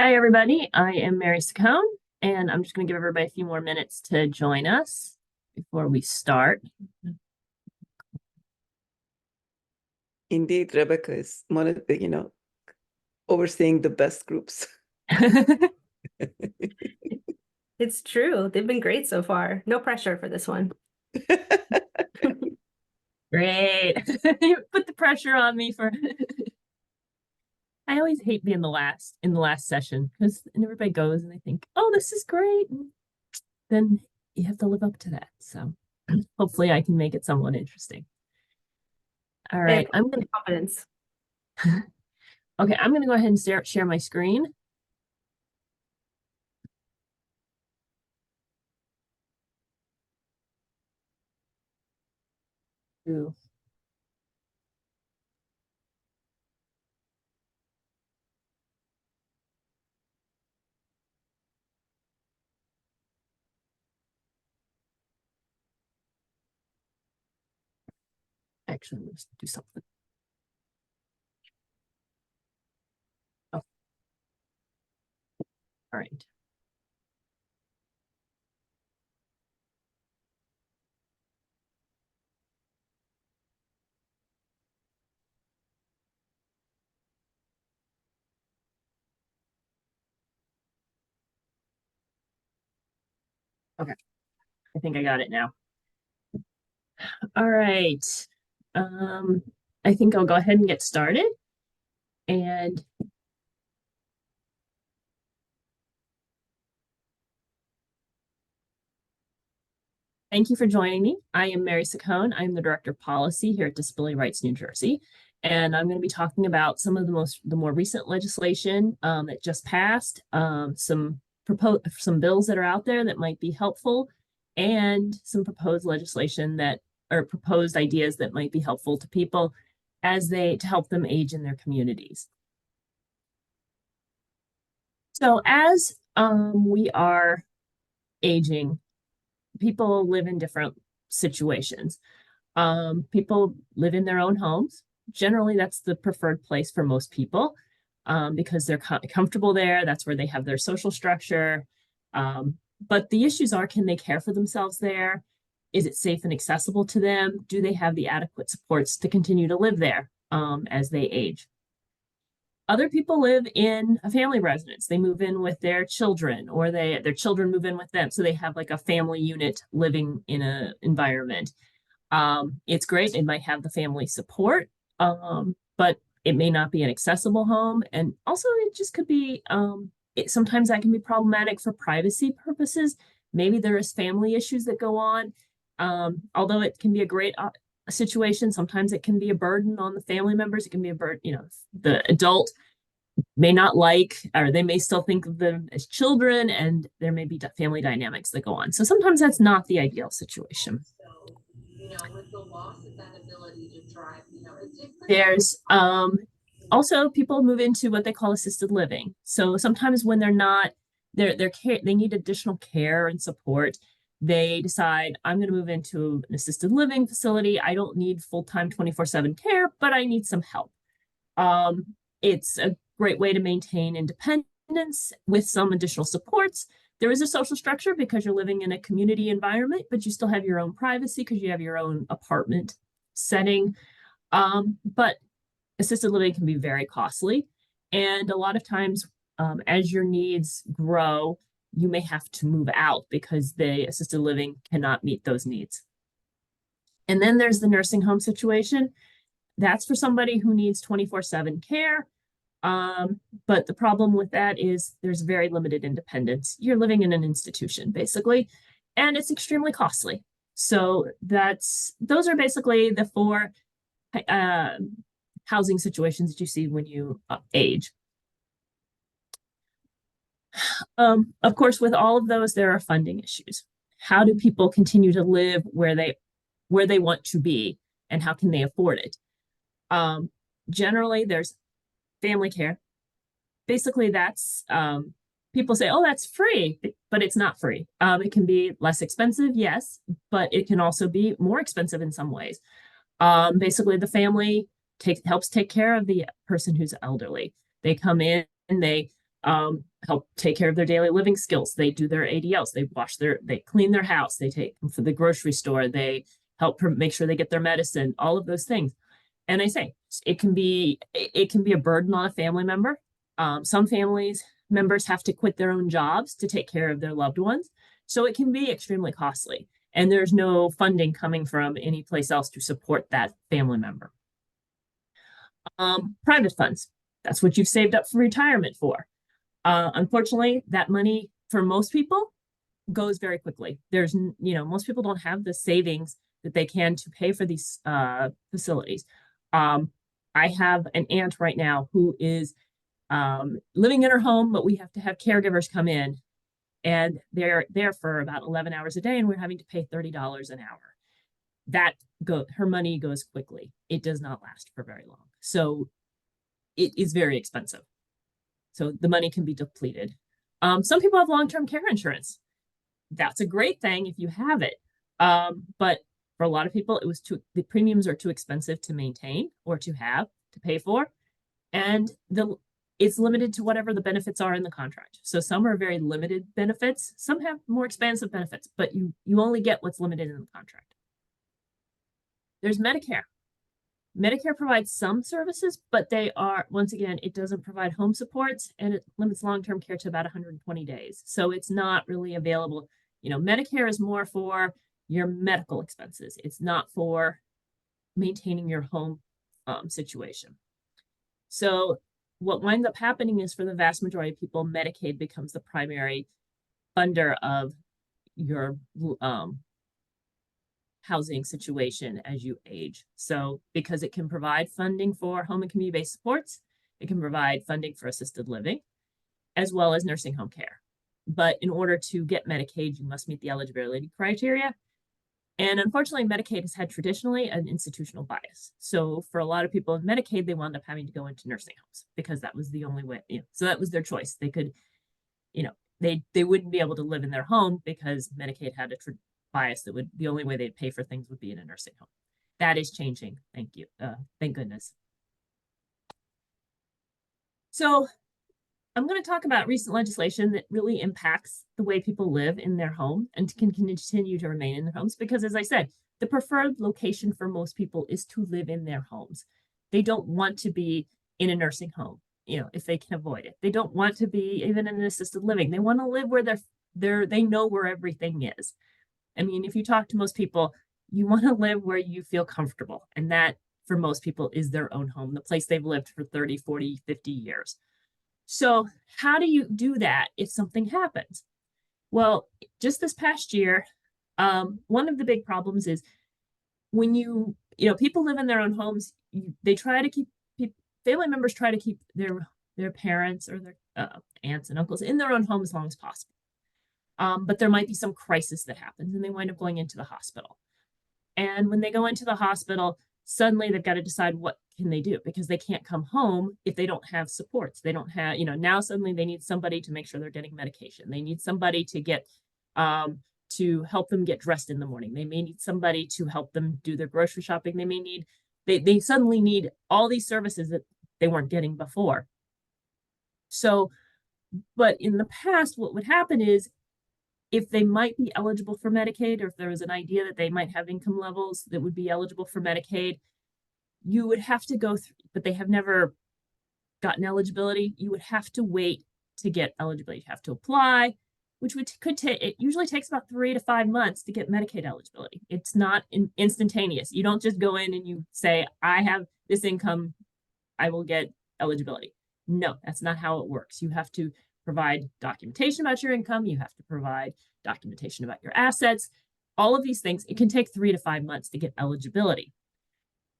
Hi, everybody. I am Mary Ciccone, and I'm just going to give everybody a few more minutes to join us before we start. Indeed, Rebecca is one of the, overseeing the best groups. It's true. They've been great so far. No pressure for this one. Great. You put the pressure on me for I always hate being the last in the last session because everybody goes and they think, oh, this is great. And then you have to live up to that. So hopefully I can make it somewhat interesting. All right. I'm gonna confidence. Okay, I'm gonna go ahead and share my screen. Ooh. Actually, let's do something. Oh. All right. Okay. I think I got it now. All right. I think I'll go ahead and get started. And thank you for joining me. I am Mary Ciccone. I'm the Director of Policy here at Disability Rights New Jersey. And I'm going to be talking about some of the more recent legislation that just passed, some bills that are out there that might be helpful, and some proposed legislation that or proposed ideas that might be helpful to people to help them age in their communities. So as we are aging, people live in different situations. People live in their own homes. Generally, that's the preferred place for most people because they're comfortable there. That's where they have their social structure. But the issues are, can they care for themselves there? Is it safe and accessible to them? Do they have the adequate supports to continue to live there as they age? Other people live in a family residence. They move in with their children, or their children move in with them. So they have like a family unit living in an environment. It's great. It might have the family support, but it may not be an accessible home. And also it just could be, sometimes that can be problematic for privacy purposes. Maybe there is family issues that go on. Although it can be a great situation, sometimes it can be a burden on the family members. It can be a burden, the adult may not like, or they may still think of them as children, and there may be family dynamics that go on. So sometimes that's not the ideal situation. With the loss of that ability to drive, there's also people move into what they call assisted living. So sometimes when they're not, they need additional care and support. They decide, I'm going to move into an assisted living facility. I don't need full-time 24/7 care, but I need some help. It's a great way to maintain independence with some additional supports. There is a social structure because you're living in a community environment, but you still have your own privacy because you have your own apartment setting. But assisted living can be very costly. And a lot of times, as your needs grow, you may have to move out because the assisted living cannot meet those needs. And then there's the nursing home situation. That's for somebody who needs 24/7 care. But the problem with that is there's very limited independence. You're living in an institution, basically, and it's extremely costly. So those are basically the four housing situations that you see when you age. Of course, with all of those, there are funding issues. How do people continue to live where they want to be, and how can they afford it? Generally, there's family care. Basically, that's people say, oh, that's free, but it's not free. It can be less expensive, yes, but it can also be more expensive in some ways. Basically, the family helps take care of the person who's elderly. They come in and they help take care of their daily living skills. They do their ADLs, they clean their house, they take them for the grocery store, they help make sure they get their medicine, all of those things. And I say it can be a burden on a family member. Some families members have to quit their own jobs to take care of their loved ones. So it can be extremely costly. And there's no funding coming from any place else to support that family member. Private funds, that's what you've saved up for retirement for. Unfortunately, that money for most people goes very quickly. Most people don't have the savings that they can to pay for these facilities. I have an aunt right now who is living in her home, but we have to have caregivers come in, and they're there for about 11 hours a day, and we're having to pay $30 an hour. Her money goes quickly. It does not last for very long. So it is very expensive. So the money can be depleted. Some people have long-term care insurance. That's a great thing if you have it. But for a lot of people, the premiums are too expensive to maintain or to pay for. And it's limited to whatever the benefits are in the contract. So some are very limited benefits. Some have more expansive benefits, but you only get what's limited in the contract. There's Medicare. Medicare provides some services, but once again, it doesn't provide home supports, and it limits long-term care to about 120 days. So it's not really available. Medicare is more for your medical expenses. It's not for maintaining your home situation. So what winds up happening is, for the vast majority of people, Medicaid becomes the primary funder of your housing situation as you age. So because it can provide funding for home and community-based supports, it can provide funding for assisted living, as well as nursing home care. But in order to get Medicaid, you must meet the eligibility criteria. And unfortunately, Medicaid has had traditionally an institutional bias. So for a lot of people in Medicaid, they wound up having to go into nursing homes because that was the only way. So that was their choice. They could, they wouldn't be able to live in their home because Medicaid had a bias that the only way they'd pay for things would be in a nursing home. That is changing. Thank you. Thank goodness. So I'm going to talk about recent legislation that really impacts the way people live in their home and can continue to remain in their homes, because, as I said, the preferred location for most people is to live in their homes. They don't want to be in a nursing home, if they can avoid it. They don't want to be even in an assisted living. They want to live where they know where everything is. I mean, if you talk to most people, you want to live where you feel comfortable. And that, for most people, is their own home, the place they've lived for 30, 40, 50 years. So how do you do that if something happens? Well, just this past year, one of the big problems is when people live in their own homes, family members try to keep their parents or their aunts and uncles in their own home as long as possible. But there might be some crisis that happens and they wind up going into the hospital. And when they go into the hospital, suddenly they've got to decide what can they do, because they can't come home if they don't have supports. They don't have, now suddenly they need somebody to make sure they're getting medication. They need somebody to get, to help them get dressed in the morning. They may need somebody to help them do their grocery shopping. They suddenly need all these services that they weren't getting before. So, but in the past, what would happen is, if they might be eligible for Medicaid, or if there was an idea that they might have income levels that would be eligible for Medicaid, you would have to go through, but they have never gotten eligibility. You would have to wait to get eligibility. You have to apply, which it usually takes about 3 to 5 months to get Medicaid eligibility. It's not instantaneous. You don't just go in and you say, I have this income, I will get eligibility. No, that's not how it works. You have to provide documentation about your income. You have to provide documentation about your assets. All of these things, it can take 3 to 5 months to get eligibility.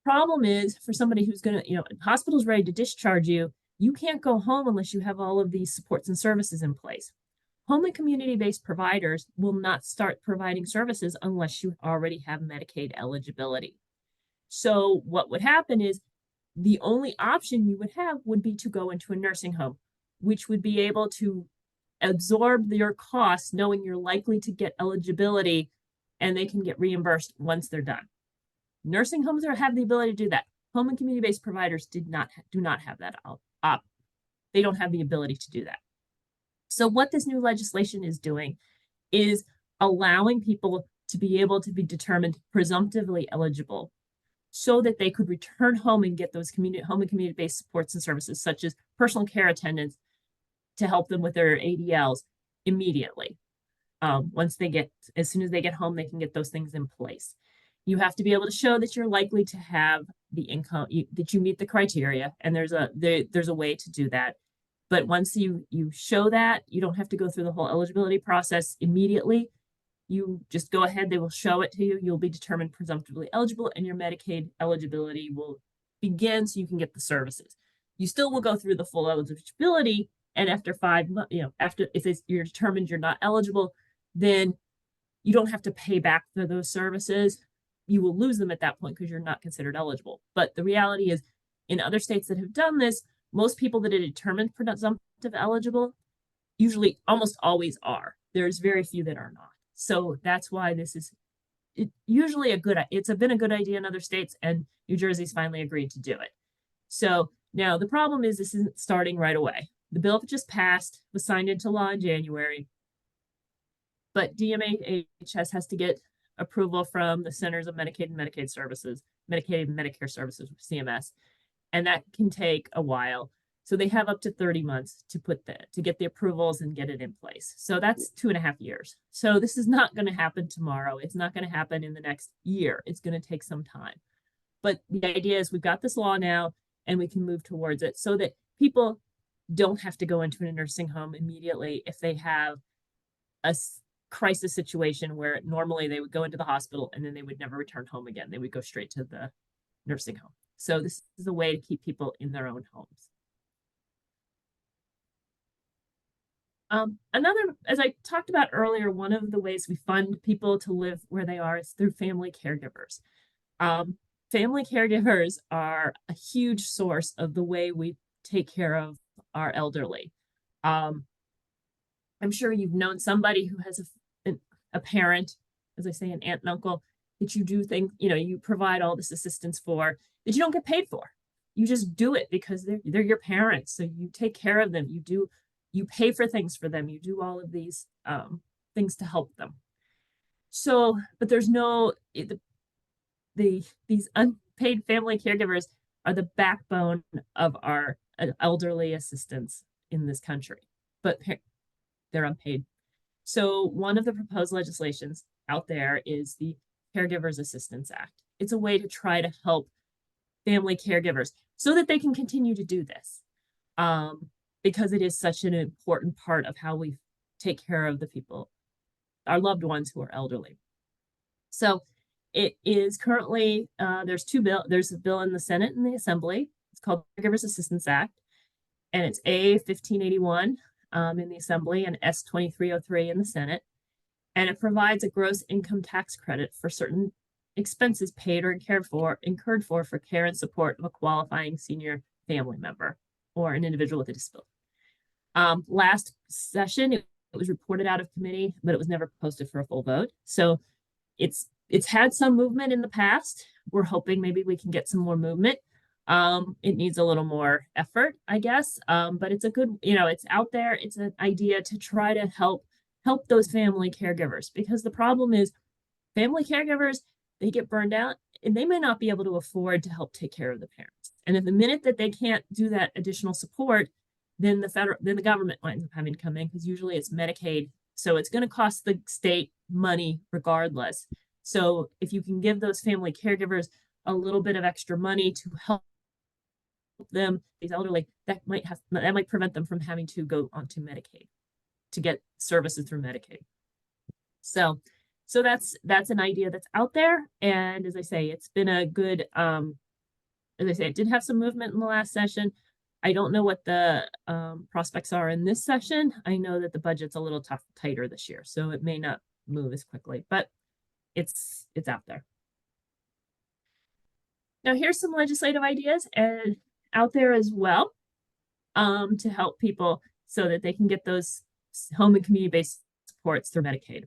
Problem is, for somebody who's going to, hospital's ready to discharge you, you can't go home unless you have all of these supports and services in place. Home and community-based providers will not start providing services unless you already have Medicaid eligibility. So what would happen is, the only option you would have would be to go into a nursing home, which would be able to absorb your costs, knowing you're likely to get eligibility, and they can get reimbursed once they're done. Nursing homes have the ability to do that. Home and community-based providers do not have that. They don't have the ability to do that. So what this new legislation is doing is allowing people to be able to be determined presumptively eligible so that they could return home and get those home and community-based supports and services, such as personal care attendants to help them with their ADLs immediately. As soon as they get home, they can get those things in place. You have to be able to show that you're likely to have the income, that you meet the criteria, and there's a way to do that. But once you show that, you don't have to go through the whole eligibility process immediately. You just go ahead, they will show it to you. You'll be determined presumptively eligible, and your Medicaid eligibility will begin so you can get the services. You still will go through the full eligibility, and after 5 months, if you're determined you're not eligible, then you don't have to pay back for those services. You will lose them at that point because you're not considered eligible. But the reality is, in other states that have done this, most people that are determined presumptive eligible usually almost always are. There's very few that are not. So that's why this is usually it's been a good idea in other states, and New Jersey's finally agreed to do it. So now the problem is this isn't starting right away. The bill just passed, was signed into law in January, but DMHS has to get approval from the Centers of Medicaid and Medicaid Services, Medicaid and Medicare Services, CMS, and that can take a while. So they have up to 30 months to get the approvals and get it in place. So that's 2.5 years. So this is not going to happen tomorrow. It's not going to happen in the next year. It's going to take some time. But the idea is we've got this law now and we can move towards it so that people don't have to go into a nursing home immediately if they have a crisis situation where normally they would go into the hospital and then they would never return home again. They would go straight to the nursing home. So this is a way to keep people in their own homes. As I talked about earlier, one of the ways we fund people to live where they are is through family caregivers. Family caregivers are a huge source of the way we take care of our elderly. I'm sure you've known somebody who has a parent, as I say, an aunt and uncle, that you do things, you provide all this assistance for, that you don't get paid for. You just do it because they're your parents. So you take care of them. You pay for things for them. You do all of these things to help them. So, but there's these unpaid family caregivers are the backbone of our elderly assistance in this country, but they're unpaid. So one of the proposed legislations out there is the Caregivers Assistance Act. It's a way to try to help family caregivers so that they can continue to do this. Because it is such an important part of how we take care of the people, our loved ones who are elderly. So it is currently, there's a bill in the Senate and the Assembly. It's called Caregivers Assistance Act, and it's A-1581 in the Assembly and S-2303 in the Senate. And it provides a gross income tax credit for certain expenses paid or incurred for care and support of a qualifying senior family member or an individual with a disability. Last session, it was reported out of committee, but it was never posted for a full vote. So it's had some movement in the past. We're hoping maybe we can get some more movement. It needs a little more effort, I guess. But it's a good, it's out there. It's an idea to try to help those family caregivers, because the problem is family caregivers, they get burned out and they may not be able to afford to help take care of the parents. And if the minute that they can't do that additional support, then the government winds up having to come in, because usually it's Medicaid. So it's going to cost the state money regardless. So if you can give those family caregivers a little bit of extra money to help them, these elderly, that might prevent them from having to go onto Medicaid to get services through Medicaid. So that's an idea that's out there. And as I say, it's been a good, as I say, it did have some movement in the last session. I don't know what the prospects are in this session. I know that the budget's a little tighter this year, so it may not move as quickly, but it's out there. Now here's some legislative ideas and out there as well to help people so that they can get those home and community-based supports through Medicaid.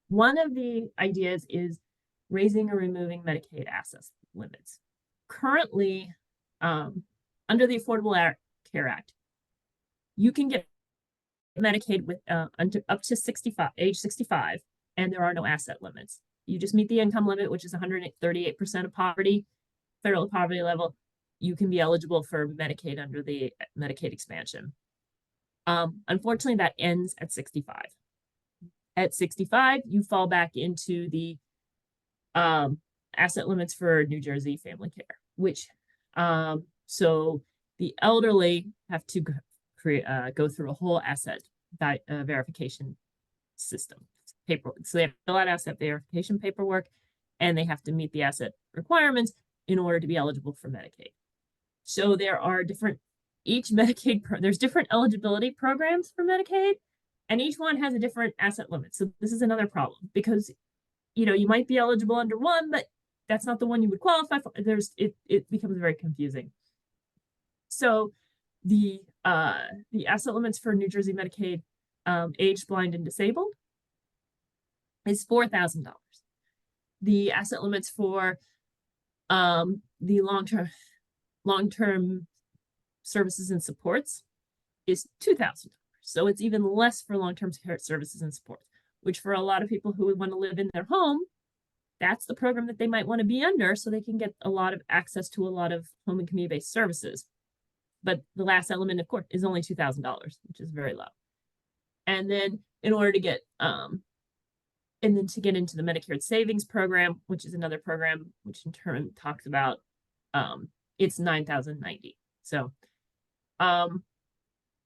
One of the ideas is raising or removing Medicaid access limits. Currently, under the Affordable Care Act, you can get Medicaid with up to age 65, and there are no asset limits. You just meet the income limit, which is 138% of poverty, federal poverty level. You can be eligible for Medicaid under the Medicaid expansion. Unfortunately, that ends at 65. At 65, you fall back into the asset limits for New Jersey family care, which so the elderly have to go through a whole asset verification system paperwork. So they have to fill out asset verification paperwork, and they have to meet the asset requirements in order to be eligible for Medicaid. So there are there's different eligibility programs for Medicaid, and each one has a different asset limit. So this is another problem because, you might be eligible under one, but that's not the one you would qualify for. It becomes very confusing. So the asset limits for New Jersey Medicaid, aged, blind, and disabled is $4,000. The asset limits for the long-term services and supports is $2,000. So it's even less for long-term services and supports, which for a lot of people who would want to live in their home, that's the program that they might want to be under so they can get a lot of access to a lot of home and community-based services. But the last element, of course, is only $2,000, which is very low. And then in order to get to get into the Medicare Savings Program, which is another program which in turn talks about it's $9,090. So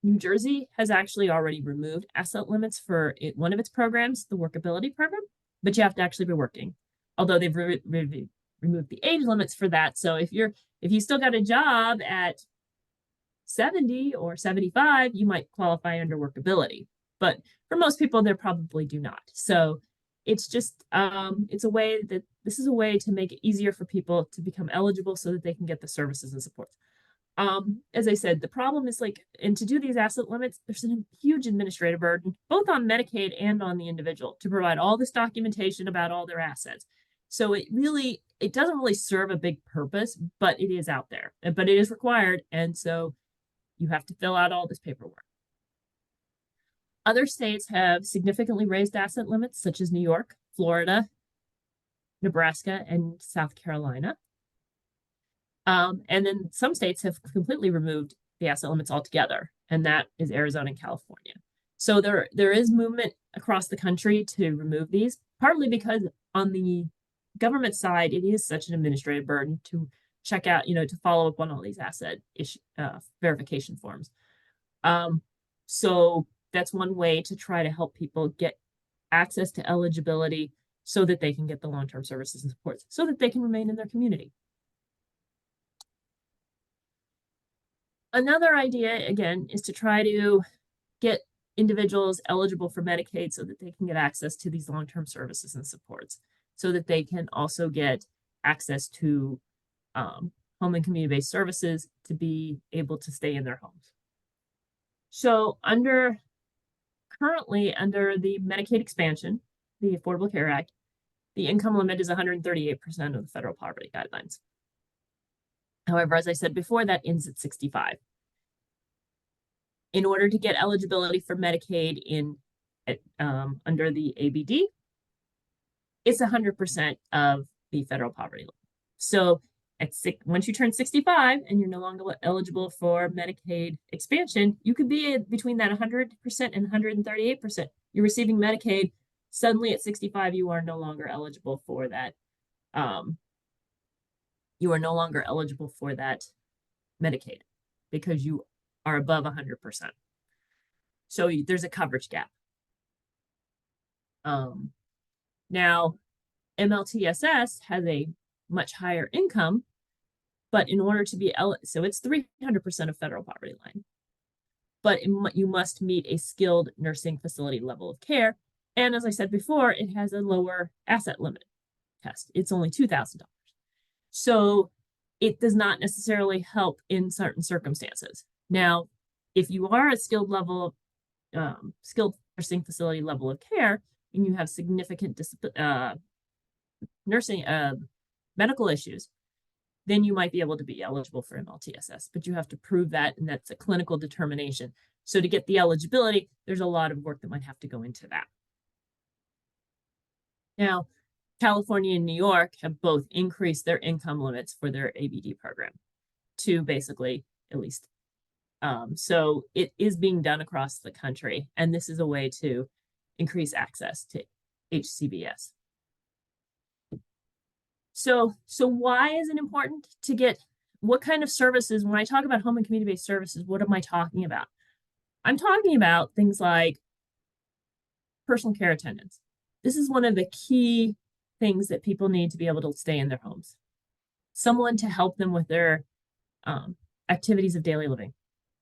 New Jersey has actually already removed asset limits for one of its programs, the workability program, but you have to actually be working. Although they've removed the age limits for that. So if you still got a job at 70 or 75, you might qualify under workability. But for most people, they probably do not. So it's just this is a way to make it easier for people to become eligible so that they can get the services and supports. As I said, the problem is and to do these asset limits, there's a huge administrative burden, both on Medicaid and on the individual, to provide all this documentation about all their assets. So it doesn't really serve a big purpose, but it is out there, but it is required. And so you have to fill out all this paperwork. Other states have significantly raised asset limits, such as New York, Florida, Nebraska, and South Carolina. And then some states have completely removed the asset limits altogether, and that is Arizona and California. So there is movement across the country to remove these, partly because on the government side, it is such an administrative burden to check out, to follow up on all these asset verification forms. So that's one way to try to help people get access to eligibility so that they can get the long-term services and supports, so that they can remain in their community. Another idea, again, is to try to get individuals eligible for Medicaid so that they can get access to these long-term services and supports, so that they can also get access to home and community-based services to be able to stay in their homes. So currently under the Medicaid expansion, the Affordable Care Act, the income limit is 138% of the federal poverty guidelines. However, as I said before, that ends at 65. In order to get eligibility for Medicaid under the ABD, it's 100% of the federal poverty level. So once you turn 65 and you're no longer eligible for Medicaid expansion, you could be between that 100% and 138%. You're receiving Medicaid. Suddenly at 65, you are no longer eligible for that. You are no longer eligible for that Medicaid because you are above 100%. So there's a coverage gap. Now, MLTSS has a much higher income, but in order to be so it's 300% of federal poverty line. But you must meet a skilled nursing facility level of care. And as I said before, it has a lower asset limit test. It's only $2,000. So it does not necessarily help in certain circumstances. Now, if you are a skilled nursing facility level of care and you have significant nursing medical issues, then you might be able to be eligible for MLTSS, but you have to prove that, and that's a clinical determination. So to get the eligibility, there's a lot of work that might have to go into that. Now, California and New York have both increased their income limits for their ABD program to basically at least. So it is being done across the country, and this is a way to increase access to HCBS. So why is it important to get, what kind of services, when I talk about home and community-based services, what am I talking about? I'm talking about things like personal care attendants. This is one of the key things that people need to be able to stay in their homes. Someone to help them with their activities of daily living,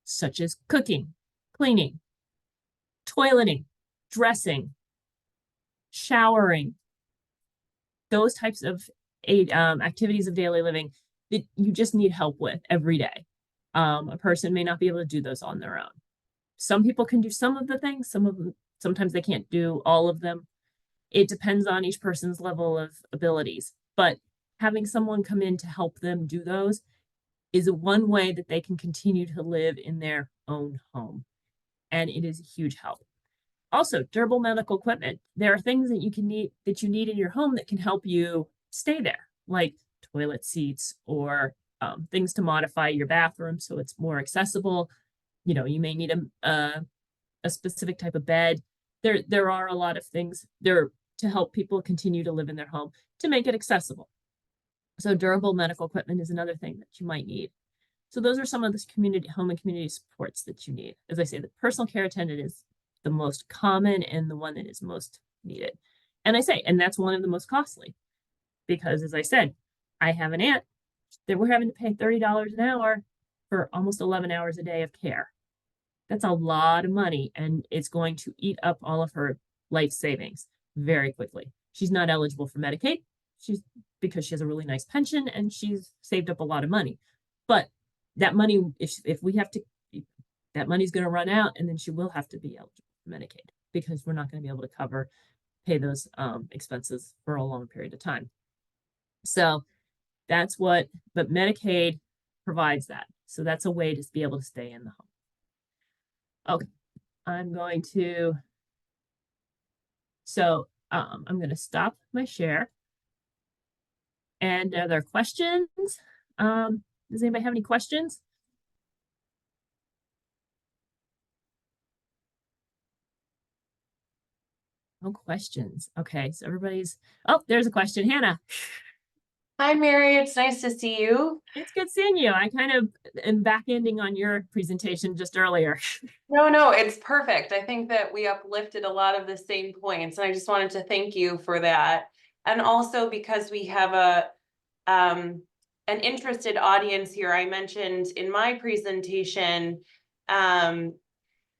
such as cooking, cleaning, toileting, dressing, showering, those types of activities of daily living that you just need help with every day. A person may not be able to do those on their own. Some people can do some of the things, sometimes they can't do all of them. It depends on each person's level of abilities, but having someone come in to help them do those is one way that they can continue to live in their own home. And it is a huge help. Also, durable medical equipment. There are things that you need in your home that can help you stay there, like toilet seats or things to modify your bathroom so it's more accessible. You know, you may need a specific type of bed. There are a lot of things there to help people continue to live in their home to make it accessible. So durable medical equipment is another thing that you might need. So those are some of the community, home and community supports that you need. As I say, the personal care attendant is the most common and the one that is most needed. And that's one of the most costly because, as I said, I have an aunt that we're having to pay $30 an hour for almost 11 hours a day of care. That's a lot of money, and it's going to eat up all of her life savings very quickly. She's not eligible for Medicaid. Because she has a really nice pension and she's saved up a lot of money. But that money, if we have to, that money's going to run out, and then she will have to be eligible for Medicaid because we're not going to be able to pay those expenses for a long period of time. So that's but Medicaid provides that. So that's a way to be able to stay in the home. Okay, I'm going to stop my share. And are there questions? Does anybody have any questions? No questions. Okay, so there's a question. Hannah. Hi, Mary. It's nice to see you. It's good seeing you. I kind of am back ending on your presentation just earlier. No, it's perfect. I think that we uplifted a lot of the same points, and I just wanted to thank you for that. And also because we have an interested audience here. I mentioned in my presentation,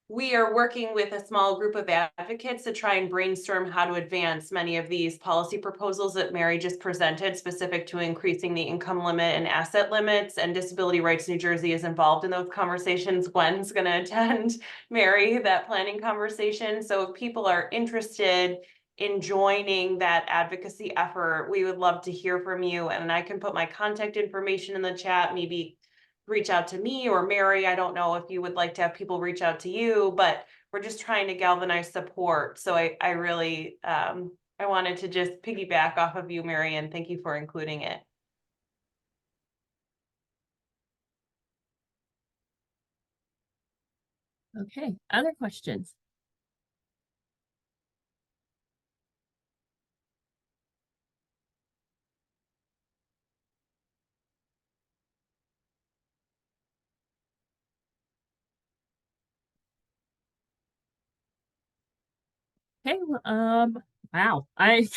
we are working with a small group of advocates to try and brainstorm how to advance many of these policy proposals that Mary just presented, specific to increasing the income limit and asset limits. And Disability Rights New Jersey is involved in those conversations. Gwen's going to attend, Mary, that planning conversation. So if people are interested in joining that advocacy effort, we would love to hear from you. And I can put my contact information in the chat, maybe reach out to me or Mary. I don't know if you would like to have people reach out to you, but we're just trying to galvanize support. So I really, I wanted to just piggyback off of you, Mary, and thank you for including it. Okay, other questions? Okay, wow. Mary,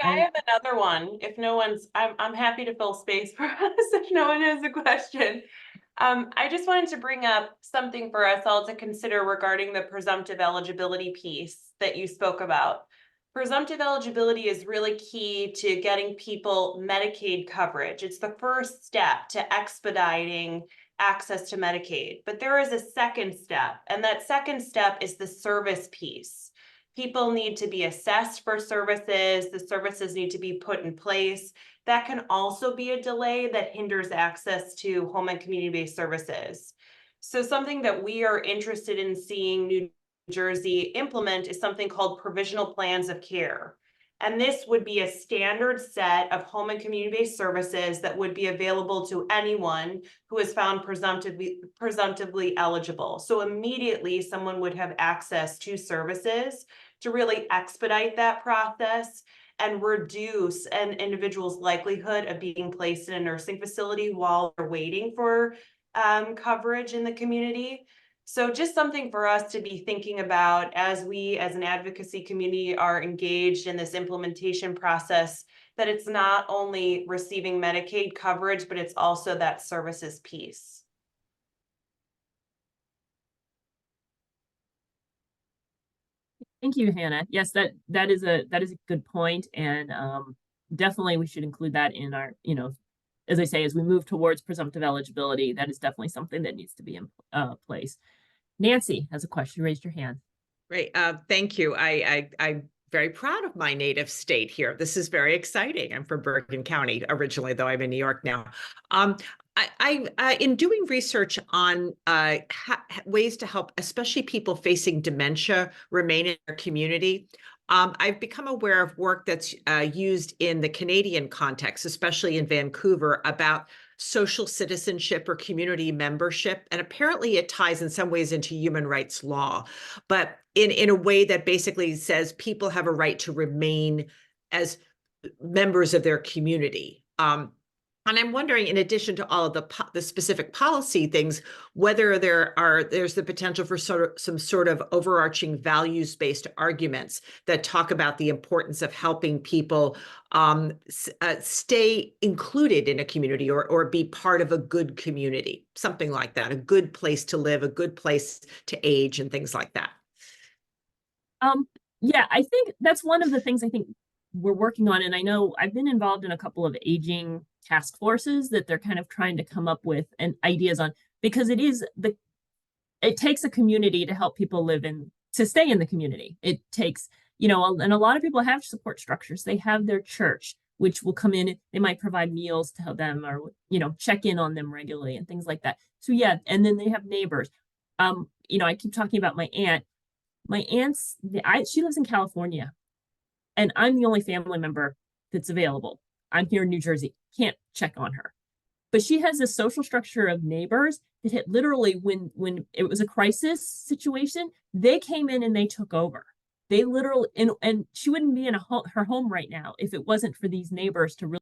I have another one. If no one's, I'm happy to fill space for us if no one has a question. I just wanted to bring up something for us all to consider regarding the presumptive eligibility piece that you spoke about. Presumptive eligibility is really key to getting people Medicaid coverage. It's the first step to expediting access to Medicaid. But there is a second step, and that second step is the service piece. People need to be assessed for services. The services need to be put in place. That can also be a delay that hinders access to home and community-based services. So something that we are interested in seeing New Jersey implement is something called provisional plans of care. And this would be a standard set of home and community-based services that would be available to anyone who is found presumptively eligible. So immediately someone would have access to services to really expedite that process and reduce an individual's likelihood of being placed in a nursing facility while they're waiting for coverage in the community. So just something for us to be thinking about as we, as an advocacy community, are engaged in this implementation process, that it's not only receiving Medicaid coverage, but it's also that services piece. Thank you, Hannah. Yes, that is a good point, and definitely we should include that in our, as I say, as we move towards presumptive eligibility, that is definitely something that needs to be in place. Nancy has a question. You raised your hand. Great. Thank you. I'm very proud of my native state here. This is very exciting. I'm from Bergen County originally, though I'm in New York now. In doing research on ways to help, especially people facing dementia, remain in their community, I've become aware of work that's used in the Canadian context, especially in Vancouver, about social citizenship or community membership. And apparently it ties in some ways into human rights law, but in a way that basically says people have a right to remain as members of their community. And I'm wondering, in addition to all of the specific policy things, whether there's the potential for some sort of overarching values-based arguments that talk about the importance of helping people stay included in a community or be part of a good community, something like that, a good place to live, a good place to age, and things like that. Yeah, I think that's one of the things I think we're working on. And I know I've been involved in a couple of aging task forces that they're kind of trying to come up with and ideas on, because it takes a community to help people to stay in the community. It takes, and a lot of people have support structures. They have their church, which will come in, they might provide meals to help them or, check in on them regularly and things like that. So yeah, and then they have neighbors. I keep talking about my aunt. My aunt's, she lives in California, and I'm the only family member that's available. I'm here in New Jersey, can't check on her. But she has a social structure of neighbors that hit literally when it was a crisis situation, they came in and they took over. They literally, and she wouldn't be in her home right now if it wasn't for these neighbors to really